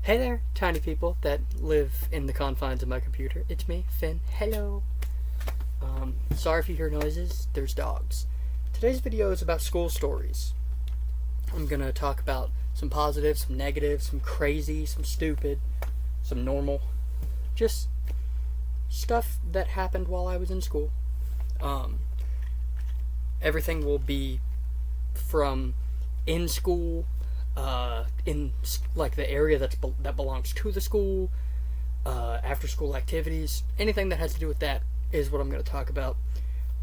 Hey there, tiny people that live in the confines of my computer. It's me, Fynn. Hello. Sorry if you hear noises. There's dogs. Today's video is about school stories. I'm gonna talk about some positive, some negative, some crazy, some stupid, some normal. Just stuff that happened while I was in school. Everything will be from in school, in like the area that belongs to the school, after school activities, anything that has to do with that is what I'm going to talk about.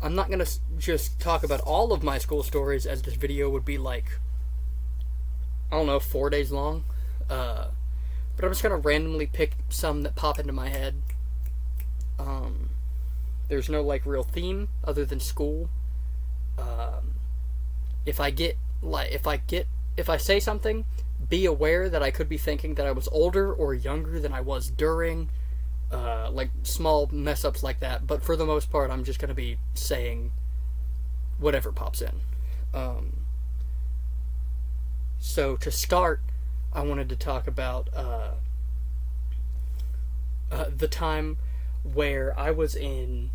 I'm not going to just talk about all of my school stories, as this video would be like, I don't know, 4 days long. But I'm just going to randomly pick some that pop into my head. There's no like real theme other than school. If I say something, be aware that I could be thinking that I was older or younger than I was during, like small mess ups like that. But for the most part, I'm just going to be saying whatever pops in. So to start, I wanted to talk about the time where I was in,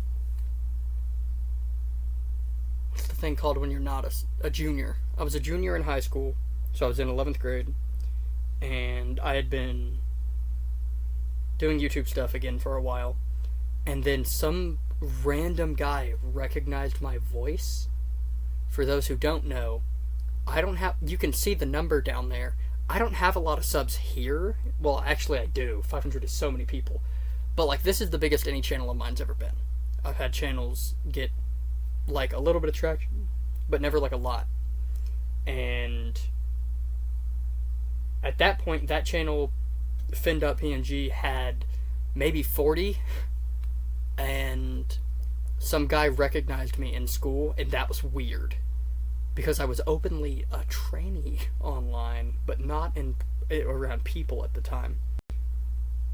what's the thing called when you're not a junior? I was a junior in high school, so I was in 11th grade, and I had been doing YouTube stuff again for a while, and then some random guy recognized my voice. For those who don't know, you can see the number down there. I don't have a lot of subs here. Well, actually I do. 500 is so many people. But like, this is the biggest any channel of mine's ever been. I've had channels get like a little bit of traction, but never like a lot. And at that point, that channel, Fynn.png, had maybe 40, and some guy recognized me in school, and that was weird, because I was openly a trainee online, but not around people at the time.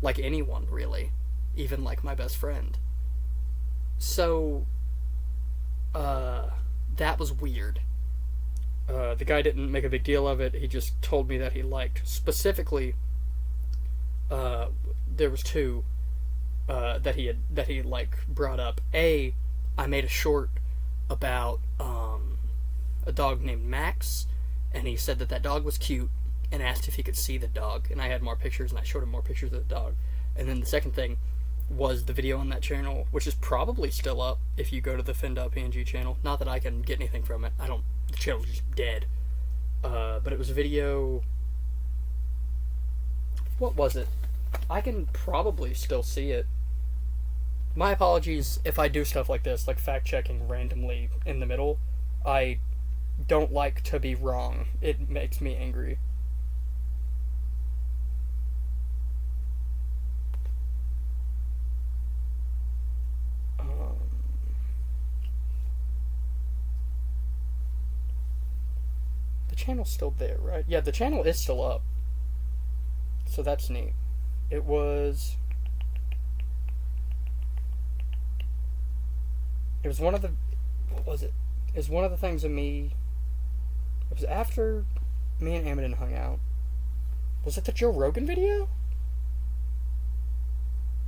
Like anyone, really. Even like my best friend. So, that was weird. The guy didn't make a big deal of it. He just told me that he liked, specifically, there was two that he like brought up. I made a short about a dog named Max, and he said that dog was cute, and asked if he could see the dog. And I had more pictures, and I showed him more pictures of the dog. And then the second thing was the video on that channel, which is probably still up if you go to the Fynn.png channel. Not that I can get anything from it. The channel's just dead. But it was a video. What was it? I can probably still see it. My apologies if I do stuff like this, like fact-checking randomly in the middle. I don't like to be wrong. It makes me angry. The channel's still there, right? Yeah, the channel is still up. So that's neat. It was one of the, what was it? It was one of the things of me, it was after me and Amidon hung out. Was it the Joe Rogan video?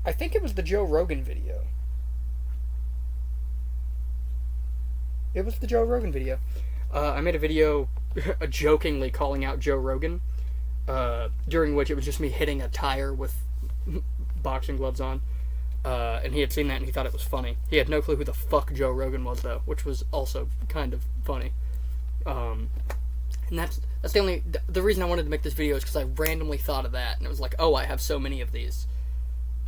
I think it was the Joe Rogan video. It was the Joe Rogan video. I made a video jokingly calling out Joe Rogan, during which it was just me hitting a tire with boxing gloves on. And he had seen that and he thought it was funny. He had no clue who the fuck Joe Rogan was, though, which was also kind of funny. And that's the reason I wanted to make this video is because I randomly thought of that, and it was like, oh, I have so many of these.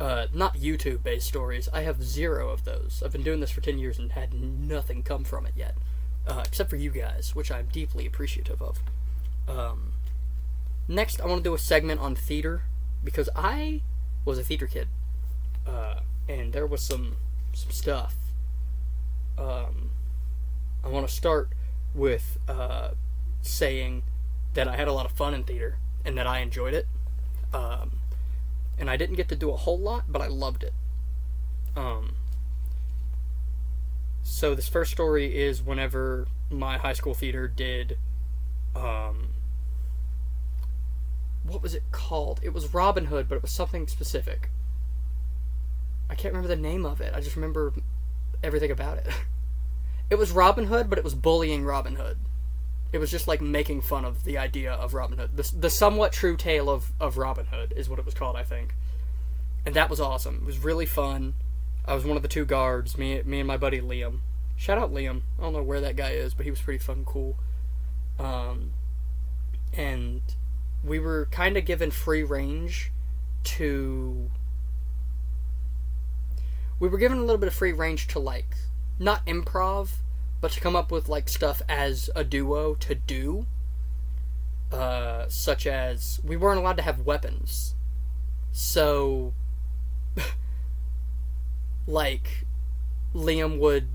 Not YouTube-based stories. I have 0 of those. I've been doing this for 10 years and had nothing come from it yet. Except for you guys, which I'm deeply appreciative of. Next, I want to do a segment on theater, because I was a theater kid. And there was some stuff. I want to start with saying that I had a lot of fun in theater, and that I enjoyed it. And I didn't get to do a whole lot, but I loved it. So this first story is whenever my high school theater did what was it called? It was Robin Hood, but it was something specific. I can't remember the name of it. I just remember everything about it. It was Robin Hood, but it was bullying Robin Hood. It was just like making fun of the idea of Robin Hood. The somewhat true tale of Robin Hood is what it was called, I think. And that was awesome. It was really fun. I was one of the two guards, me and my buddy Liam. Shout out Liam. I don't know where that guy is, but he was pretty fucking cool. And we were kind of given free range to... We were given a little bit of free range to, like, not improv, but to come up with, like, stuff as a duo to do. Such as, we weren't allowed to have weapons. So, like, Liam would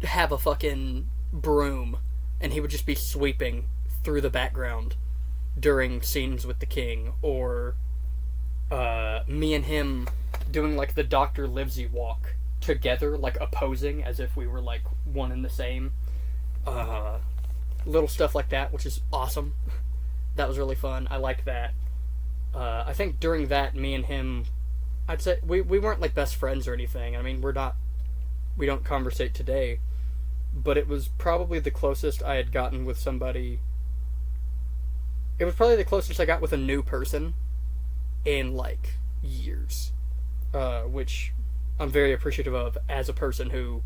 have a fucking broom, and he would just be sweeping through the background during scenes with the king, or me and him doing like the Dr. Livesey walk together, like opposing as if we were like one and the same. Little stuff like that, which is awesome. That was really fun. I liked that. I think during that, me and him, I'd say we weren't like best friends or anything. I mean, we don't conversate today, but it was probably the closest I had gotten with somebody. It was probably the closest I got with a new person in like years, which I'm very appreciative of as a person who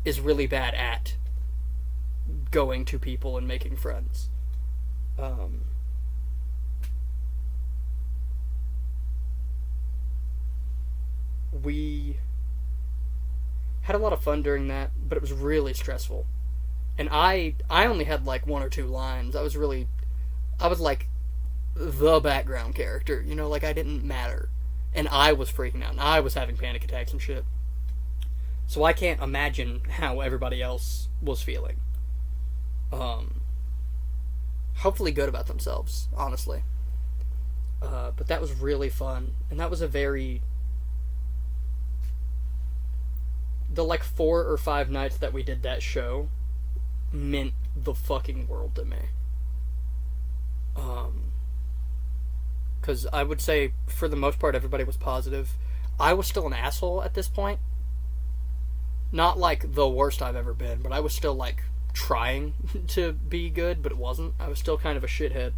is really bad at going to people and making friends. We had a lot of fun during that, but it was really stressful. And I only had like one or two lines. I was like the background character, you know, like I didn't matter. And I was freaking out, and I was having panic attacks and shit. So I can't imagine how everybody else was feeling. Hopefully good about themselves, honestly. But that was really fun, and that was a very... The like 4 or 5 nights that we did that show meant the fucking world to me. Because I would say, for the most part, everybody was positive. I was still an asshole at this point. Not like the worst I've ever been, but I was still like trying to be good, but it wasn't. I was still kind of a shithead.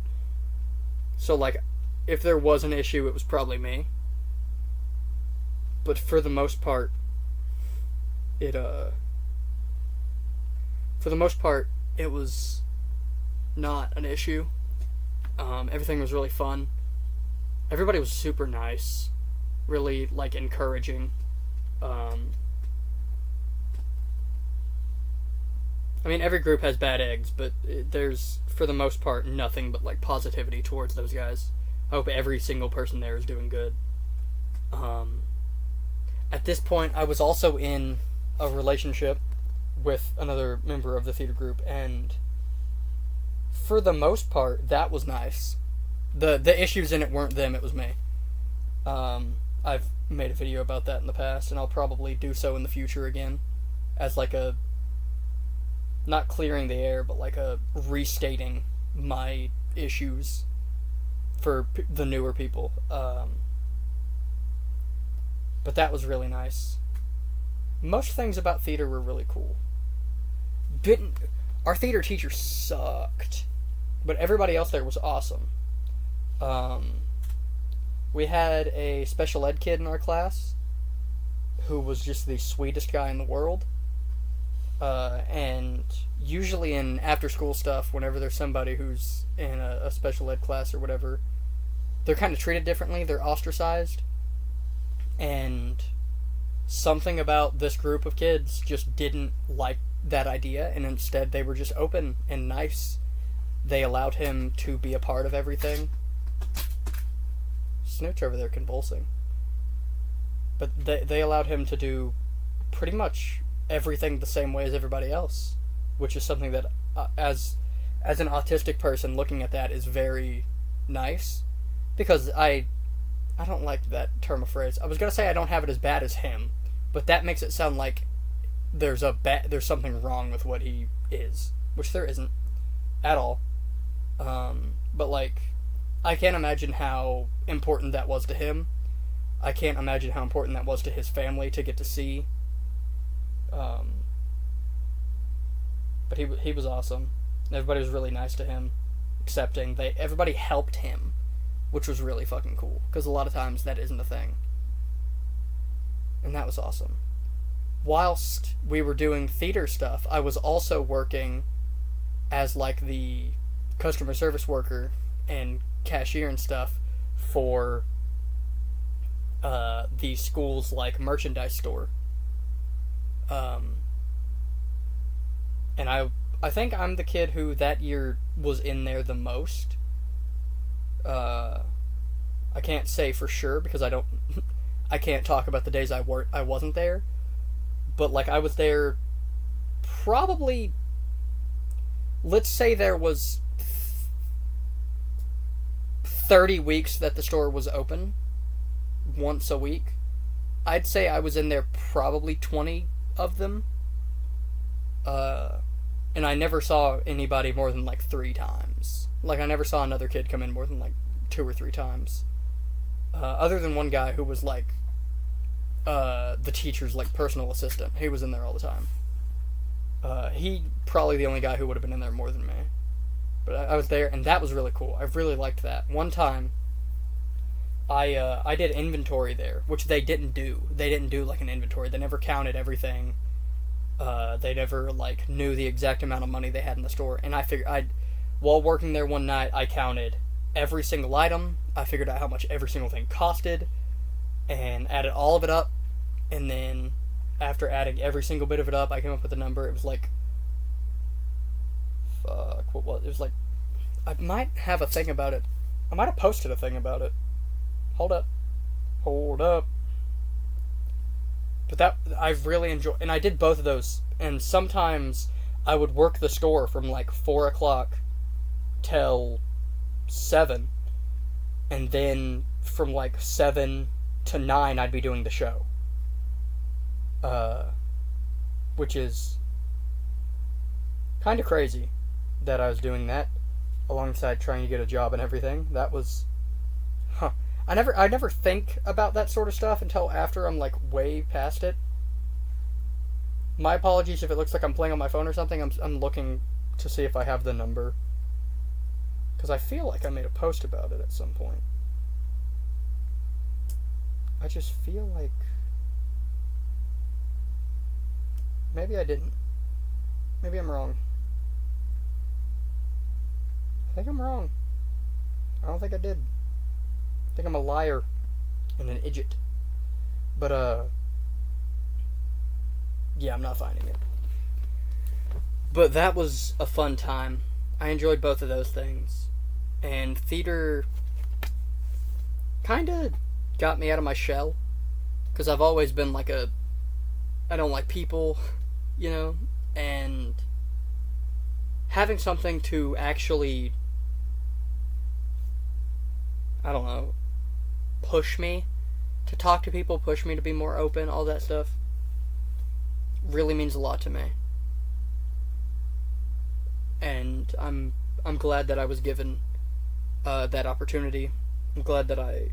So like, if there was an issue, it was probably me. But for the most part, it was not an issue. Everything was really fun. Everybody was super nice, really like encouraging. I mean, every group has bad eggs, but there's, for the most part, nothing but like positivity towards those guys. I hope every single person there is doing good. At this point, I was also in a relationship with another member of the theater group, and for the most part, that was nice. The issues in it weren't them, it was me. I've made a video about that in the past, and I'll probably do so in the future again, as like a, not clearing the air, but like a restating my issues for the newer people. But that was really nice. Most things about theater were really cool. Our theater teacher sucked, but everybody else there was awesome. We had a special ed kid in our class who was just the sweetest guy in the world. And usually in after-school stuff, whenever there's somebody who's in a special ed class or whatever, they're kind of treated differently. They're ostracized. And something about this group of kids just didn't like that idea, and instead they were just open and nice. They allowed him to be a part of everything. Snooch over there convulsing. But they allowed him to do pretty much everything the same way as everybody else, which is something that, as an autistic person looking at that, is very nice, because I don't like that term of phrase. I was gonna say I don't have it as bad as him, but that makes it sound like there's something wrong with what he is, which there isn't at all. But like, I can't imagine how important that was to him. I can't imagine how important that was to his family to get to see. Um, but he was awesome. Everybody was really nice to him, accepting. Everybody helped him, which was really fucking cool. Because a lot of times that isn't a thing, and that was awesome. Whilst we were doing theater stuff, I was also working as like the customer service worker and cashier and stuff for the school's like merchandise store. And I think I'm the kid who that year was in there the most. I can't say for sure because I can't talk about the days I wasn't there. But like I was there probably, let's say there was 30 weeks that the store was open once a week. I'd say I was in there probably 20 of them. And I never saw anybody more than like 3 times. Like I never saw another kid come in more than like 2 or 3 times. Other than one guy who was like the teacher's like personal assistant. He was in there all the time. He probably the only guy who would have been in there more than me. But I was there, and that was really cool. I really liked that. One time, I did inventory there, which they didn't do. They didn't do like an inventory. They never counted everything. They never like knew the exact amount of money they had in the store. And I figured while working there one night, I counted every single item. I figured out how much every single thing costed, and added all of it up. And then after adding every single bit of it up, I came up with a number. It was like, fuck, what was it? It was like, I might have a thing about it. I might have posted a thing about it. Hold up. But that, I've really enjoyed, and I did both of those, and sometimes I would work the store from like 4 o'clock till 7, and then from like 7 to 9 I'd be doing the show. Which is kind of crazy that I was doing that alongside trying to get a job and everything. That was, I never think about that sort of stuff until after I'm like way past it. My apologies if it looks like I'm playing on my phone or something. I'm looking to see if I have the number, because I feel like I made a post about it at some point. I just feel like maybe I didn't. Maybe I'm wrong. I think I'm wrong. I don't think I did. I think I'm a liar and an idiot. But, yeah, I'm not finding it. But that was a fun time. I enjoyed both of those things. And theater kind of got me out of my shell. Because I've always been like I don't like people, you know? And having something to actually, I don't know, push me to talk to people, push me to be more open, all that stuff, really means a lot to me. And I'm glad that I was given that opportunity. I'm glad that I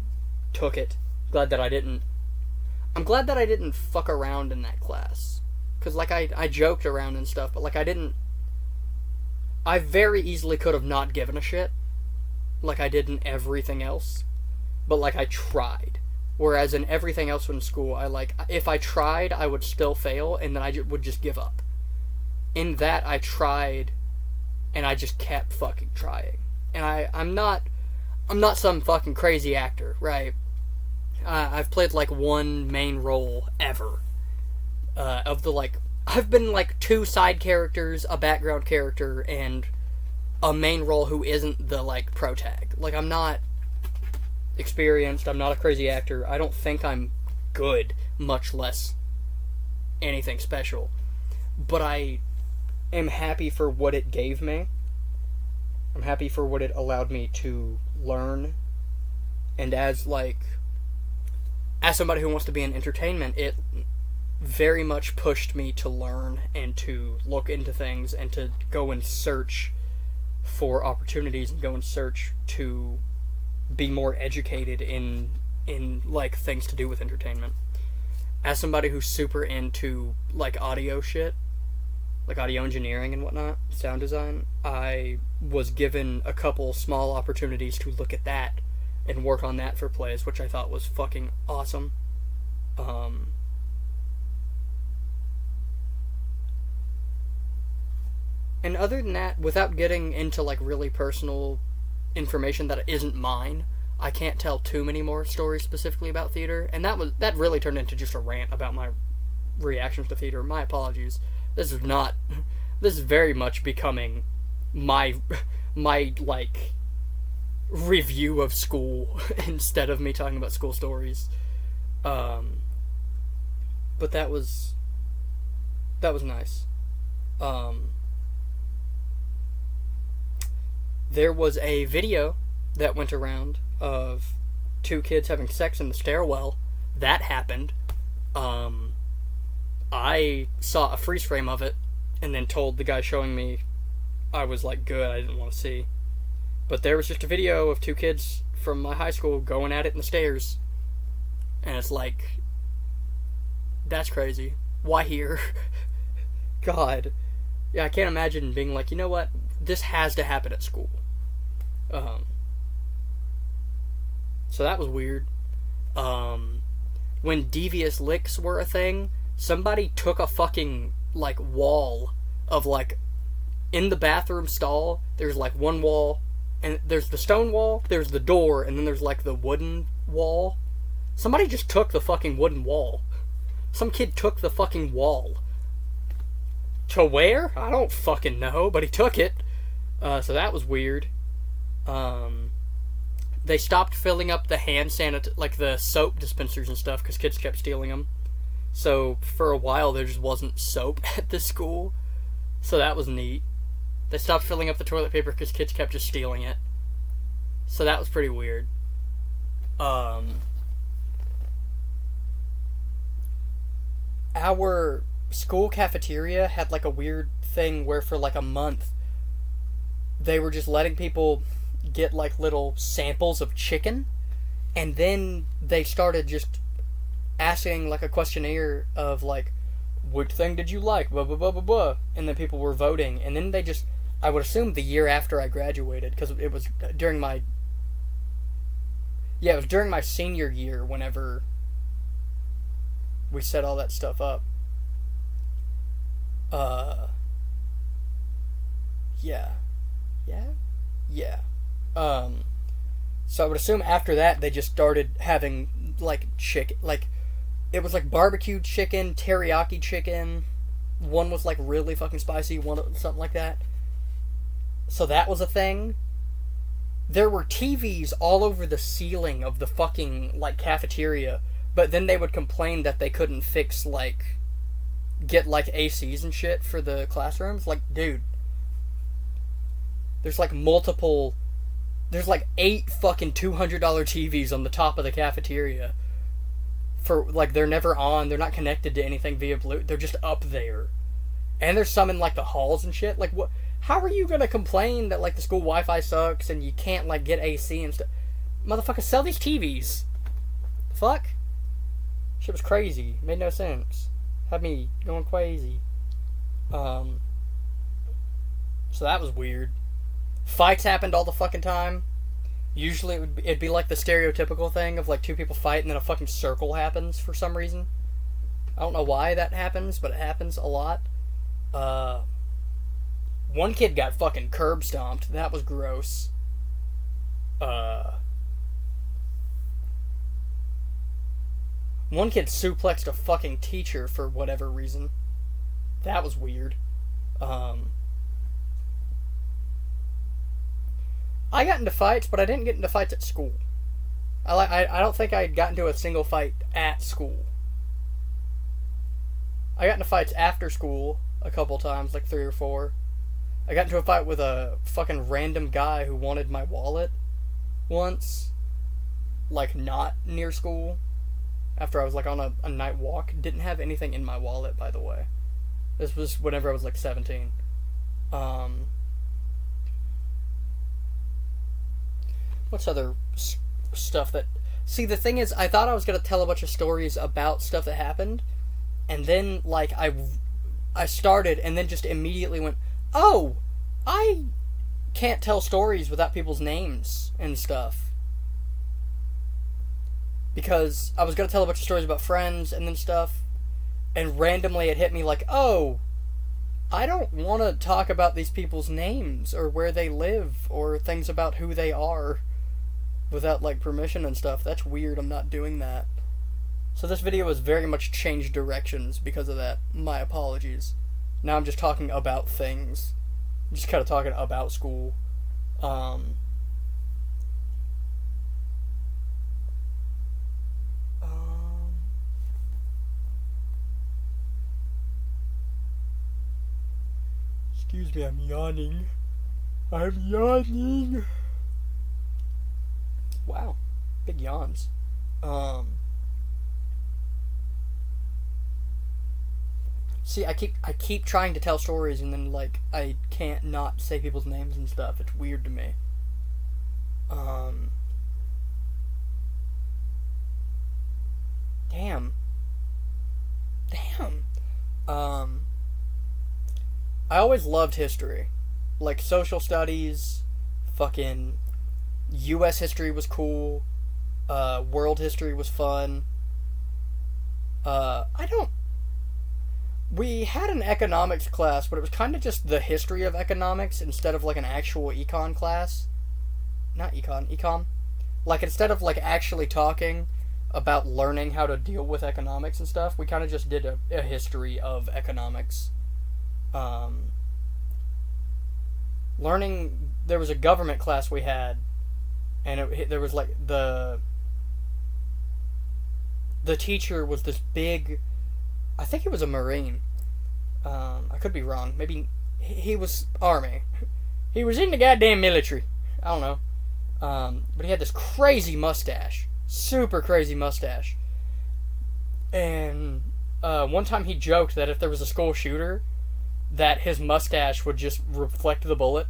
took it. I'm glad that I didn't fuck around in that class. Because, like, I joked around and stuff, but, like, I very easily could have not given a shit, like I did in everything else. But, like, I tried. Whereas in everything else in school, if I tried, I would still fail, and then I would just give up. In that, I tried, and I just kept fucking trying. And I'm not some fucking crazy actor, right? I've played, like, one main role ever. I've been, like, 2 side characters, a background character, and a main role who isn't the, like, protag. Like, I'm not experienced, I'm not a crazy actor, I don't think I'm good, much less anything special. But I am happy for what it gave me. I'm happy for what it allowed me to learn. And as somebody who wants to be in entertainment, it very much pushed me to learn and to look into things and to go and search for opportunities and go and search to be more educated in like things to do with entertainment. As somebody who's super into like audio shit, like audio engineering and whatnot, sound design, I was given a couple small opportunities to look at that and work on that for plays, which I thought was fucking awesome. And other than that, without getting into like really personal information that isn't mine, I can't tell too many more stories specifically about theater. And that really turned into just a rant about my reactions to theater. My apologies. This is very much becoming my like review of school instead of me talking about school stories. But that was nice. There was a video that went around of two kids having sex in the stairwell. That happened. I saw a freeze frame of it and then told the guy showing me I was like, good, I didn't want to see. But there was just a video of two kids from my high school going at it in the stairs. And it's like, that's crazy. Why here? God. Yeah, I can't imagine being like, you know what? This has to happen at school. So that was weird. When devious licks were a thing, somebody took a fucking, like, wall of, like, in the bathroom stall, there's, like, one wall, and there's the stone wall, there's the door, and then there's, like, the wooden wall. Somebody just took the fucking wooden wall. Some kid took the fucking wall. To where? I don't fucking know, but he took it. So that was weird. They stopped filling up the hand like the soap dispensers and stuff, because kids kept stealing them. So for a while there just wasn't soap at the school. So that was neat. They stopped filling up the toilet paper because kids kept just stealing it. So that was pretty weird. Our school cafeteria had like a weird thing where for like a month they were just letting people get like little samples of chicken, and then they started just asking like a questionnaire of like, which thing did you like, blah blah blah blah blah, and then people were voting, and then they just, I would assume the year after I graduated, because it was during my senior year whenever we set all that stuff up. Yeah. So I would assume after that they just started having like chicken, like it was like barbecue chicken, teriyaki chicken. One was like really fucking spicy, one something like that. So that was a thing. There were TVs all over the ceiling of the fucking like cafeteria, but then they would complain that they couldn't fix like get like ACs and shit for the classrooms. Like, dude, there's like 8 fucking $200 TVs on the top of the cafeteria. For like, they're never on, they're not connected to anything via Bluetooth, they're just up there. And there's some in like the halls and shit. Like, what? How are you gonna complain that like the school Wi-Fi sucks and you can't like get AC and stuff? Motherfucker, sell these TVs. The fuck? Shit was crazy. Made no sense. Had me going crazy. So that was weird. Fights happened all the fucking time. Usually it'd be like the stereotypical thing of like two people fight and then a fucking circle happens for some reason. I don't know why that happens, but it happens a lot. One kid got fucking curb stomped. That was gross. One kid suplexed a fucking teacher for whatever reason. That was weird. I got into fights, but I didn't get into fights at school. I don't think I had gotten into a single fight at school. I got into fights after school a couple times, like 3 or 4. I got into a fight with a fucking random guy who wanted my wallet once. Like, not near school. After I was, like, on a night walk. Didn't have anything in my wallet, by the way. This was whenever I was, like, 17. What's other stuff that... See, the thing is, I thought I was going to tell a bunch of stories about stuff that happened, and then, like, I started, and then just immediately went, oh, I can't tell stories without people's names and stuff. Because I was going to tell a bunch of stories about friends and then stuff, and randomly it hit me like, oh, I don't want to talk about these people's names, or where they live, or things about who they are, without, like, permission and stuff. That's weird, I'm not doing that. So this video has very much changed directions because of that. My apologies. Now I'm just talking about things. I'm just kind of talking about school. Excuse me, I'm yawning. I'm yawning. Wow, big yawns. See, I keep trying to tell stories, and then, like, I can't not say people's names and stuff. It's weird to me. Damn. I always loved history. Like, social studies, fucking U.S. history was cool. World history was fun. We had an economics class, but it was kind of just the history of economics instead of, like, an actual econ class. Not econ. Like, instead of, like, actually talking about learning how to deal with economics and stuff, we kind of just did a history of economics. There was a government class we had, and there was, like, the teacher was this big, I think he was a Marine. I could be wrong. Maybe he was Army. He was in the goddamn military. I don't know. But he had this crazy mustache. Super crazy mustache. And one time he joked that if there was a school shooter, that his mustache would just reflect the bullet.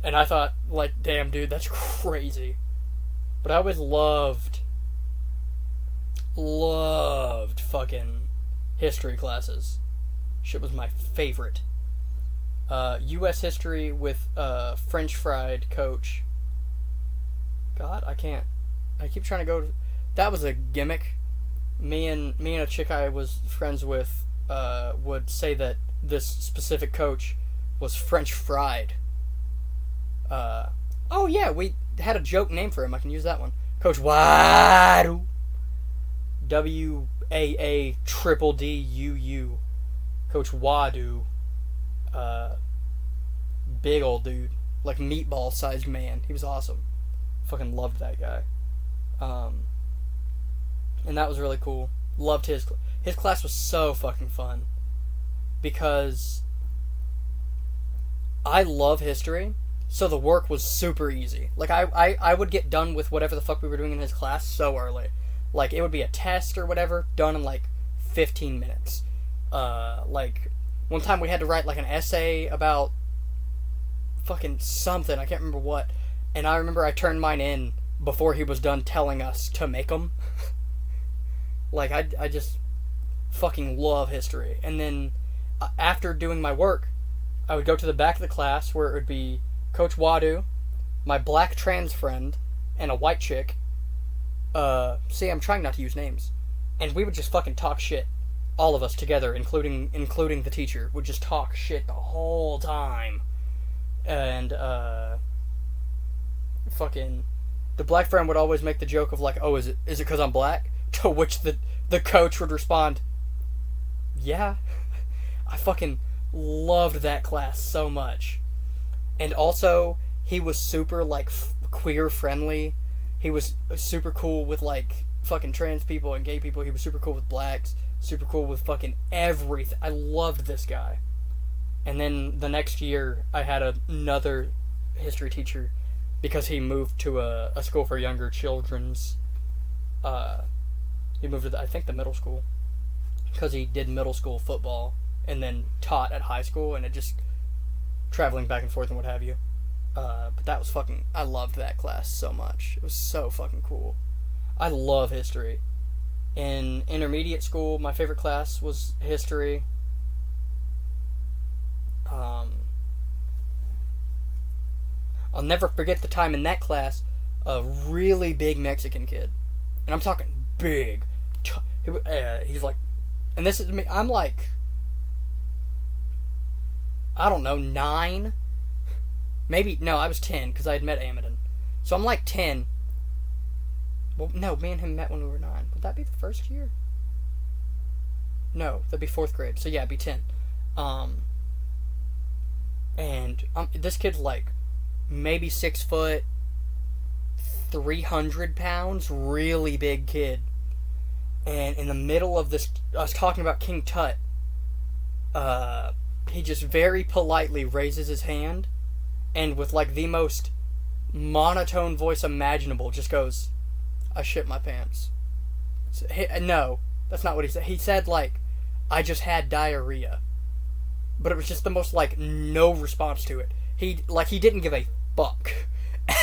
And I thought, like, damn, dude, that's crazy. But I always loved fucking history classes. Shit was my favorite. U.S. history with French fried coach. God, I can't. I keep trying to go. That was a gimmick. Me and a chick I was friends with would say that this specific coach was French fried. Oh yeah, we had a joke name for him. I can use that one. Coach Wadu. WAADDUU. Coach Wadu. Big old dude. Like meatball sized man. He was awesome. Fucking loved that guy. And that was really cool. Loved his class was so fucking fun. Because I love history, so the work was super easy. Like, I would get done with whatever the fuck we were doing in his class so early. Like, it would be a test or whatever, done in, like, 15 minutes. Like, one time we had to write, like, an essay about fucking something, I can't remember what, and I remember I turned mine in before he was done telling us to make them. Like, I just fucking love history. And then, after doing my work, I would go to the back of the class where it would be Coach Wadu, my black trans friend, and a white chick. See, I'm trying not to use names. And we would just fucking talk shit. All of us together, including the teacher, would just talk shit the whole time. And, fucking, the black friend would always make the joke of, like, oh, is it because I'm black? To which the coach would respond, yeah. I fucking loved that class so much. And also, he was super, like, queer friendly. He was super cool with, like, fucking trans people and gay people. He was super cool with blacks. Super cool with fucking everything. I loved this guy. And then the next year, I had another history teacher because he moved to a school for younger children's. He moved to, I think, the middle school. Because he did middle school football and then taught at high school, and it just traveling back and forth and what have you. But that was fucking... I loved that class so much. It was so fucking cool. I love history. In intermediate school, my favorite class was history. I'll never forget the time in that class, a really big Mexican kid. And I'm talking big. He's like... And this is me. I'm like... I don't know, 9? Maybe... No, I was 10, because I had met Amadon. So I'm like 10. Well, no, me and him met when we were 9. Would that be the first year? No, that'd be 4th grade. So yeah, it'd be 10. And this kid's like maybe 6 foot, 300 pounds, really big kid. And in the middle of this, I was talking about King Tut. He just very politely raises his hand, and with like the most monotone voice imaginable, just goes, "I shit my pants." So, no, that's not what he said. He said like, "I just had diarrhea," but it was just the most like no response to it. He didn't give a fuck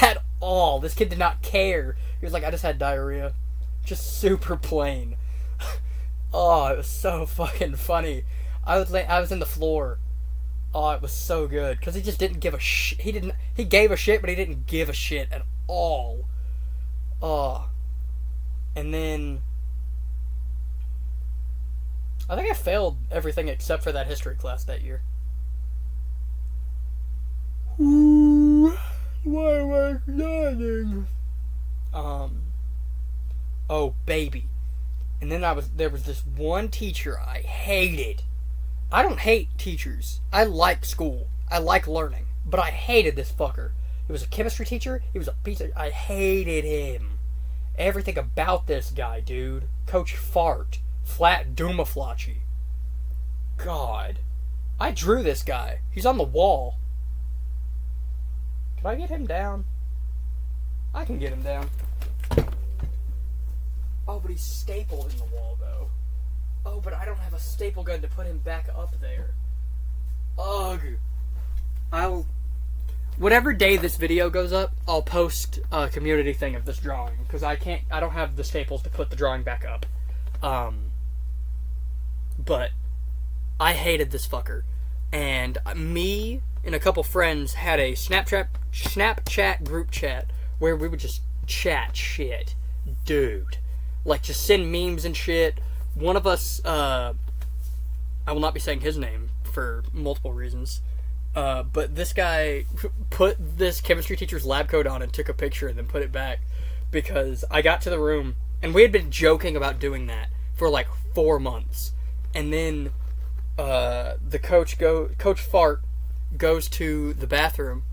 at all. This kid did not care. He was like, "I just had diarrhea," just super plain. Oh, it was so fucking funny. I was in the floor. Oh, it was so good because he just didn't give a shit. He gave a shit, but he didn't give a shit at all. Oh, and then I think I failed everything except for that history class that year. Why am I yawning? Oh baby. And then there was this one teacher I hated. I don't hate teachers. I like school. I like learning. But I hated this fucker. He was a chemistry teacher. He was a piece of... I hated him. Everything about this guy, dude. Coach Fart. Flat Doomaflachi. God. I drew this guy. He's on the wall. Can I get him down? I can get him down. Oh, but he's stapled in the wall, though. Oh, but I don't have a staple gun to put him back up there. Ugh. Whatever day this video goes up, I'll post a community thing of this drawing. Because I don't have the staples to put the drawing back up. But I hated this fucker. And me and a couple friends had a Snapchat group chat where we would just chat shit. Dude. Like, just send memes and shit. One of us, I will not be saying his name for multiple reasons, but this guy put this chemistry teacher's lab coat on and took a picture and then put it back because I got to the room, and we had been joking about doing that for like 4 months, and then Coach Fart goes to the bathroom,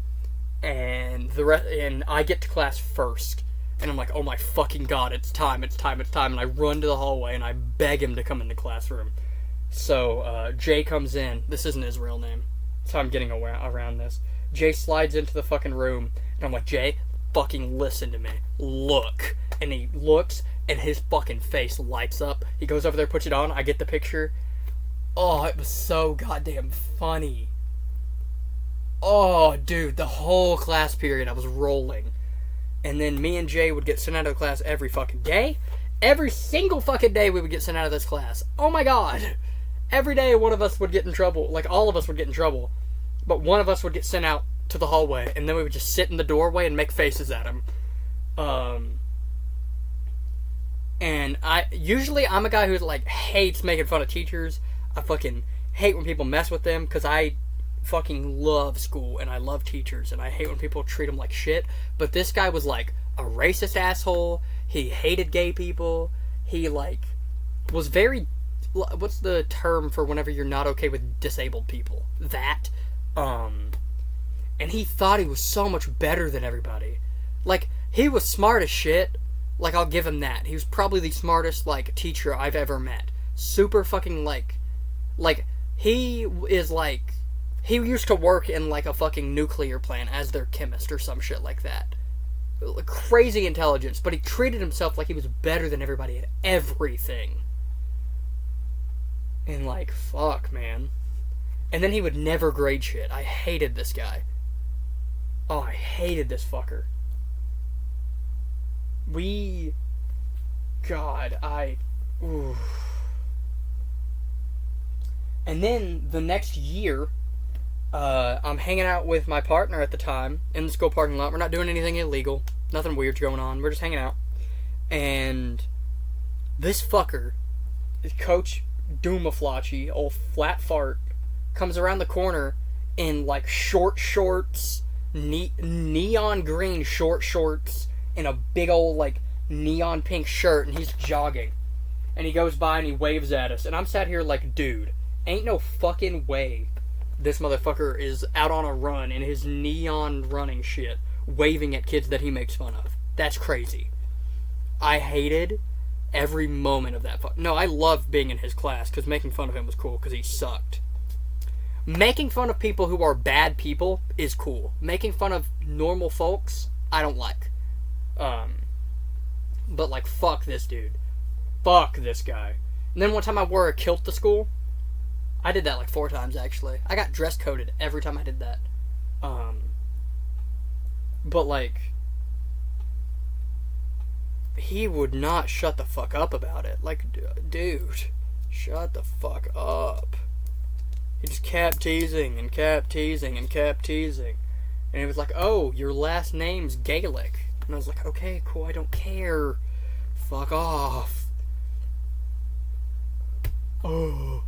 and and I get to class first. And I'm like, oh my fucking god, it's time. And I run to the hallway and I beg him to come in the classroom. So, Jay comes in. This isn't his real name. So I'm getting around this. Jay slides into the fucking room. And I'm like, Jay, fucking listen to me. Look. And he looks and his fucking face lights up. He goes over there, puts it on. I get the picture. Oh, it was so goddamn funny. Oh, dude, the whole class period I was rolling. And then me and Jay would get sent out of the class every fucking day. Every single fucking day we would get sent out of this class. Oh my god. Every day one of us would get in trouble. Like, all of us would get in trouble. But one of us would get sent out to the hallway. And then we would just sit in the doorway and make faces at him. And I'm a guy who, like, hates making fun of teachers. I fucking hate when people mess with them. Because I fucking love school and I love teachers and I hate when people treat them like shit. But this guy was like a racist asshole. He hated gay people. He like was very, what's the term for whenever you're not okay with disabled people? That. And he thought he was so much better than everybody. Like, he was smart as shit. Like, I'll give him that. He was probably the smartest like teacher I've ever met. Super fucking like he is like, he used to work in, like, a fucking nuclear plant as their chemist or some shit like that. Crazy intelligence, but he treated himself like he was better than everybody at everything. And, like, fuck, man. And then he would never grade shit. I hated this guy. Oh, I hated this fucker. Ooh. And then the next year, I'm hanging out with my partner at the time in the school parking lot. We're not doing anything illegal. Nothing weird's going on. We're just hanging out. And this fucker, Coach Doomaflachi, old flat fart, comes around the corner in like short shorts, neon green short shorts, and a big old like neon pink shirt, and he's jogging. And he goes by and he waves at us. And I'm sat here like, dude, ain't no fucking way this motherfucker is out on a run in his neon running shit, waving at kids that he makes fun of. That's crazy. I hated every moment of that. No, I loved being in his class because making fun of him was cool because he sucked. Making fun of people who are bad people is cool. Making fun of normal folks, I don't like. But like, fuck this dude. Fuck this guy. And then one time I wore a kilt to school. I did that like 4 times, actually. I got dress coded every time I did that. But like, he would not shut the fuck up about it. Like, dude, shut the fuck up. He just kept teasing and kept teasing and kept teasing. And he was like, oh, your last name's Gaelic. And I was like, okay, cool, I don't care. Fuck off. Oh.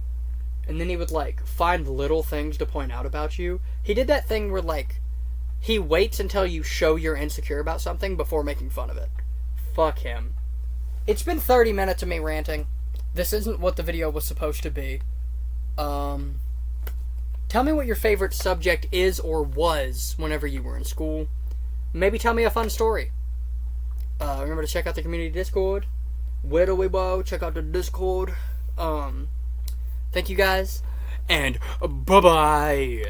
And then he would, like, find little things to point out about you. He did that thing where, like, he waits until you show you're insecure about something before making fun of it. Fuck him. It's been 30 minutes of me ranting. This isn't what the video was supposed to be. Tell me what your favorite subject is or was whenever you were in school. Maybe tell me a fun story. Remember to check out the community Discord. Where do we go? Check out the Discord. Thank you guys, and bye-bye.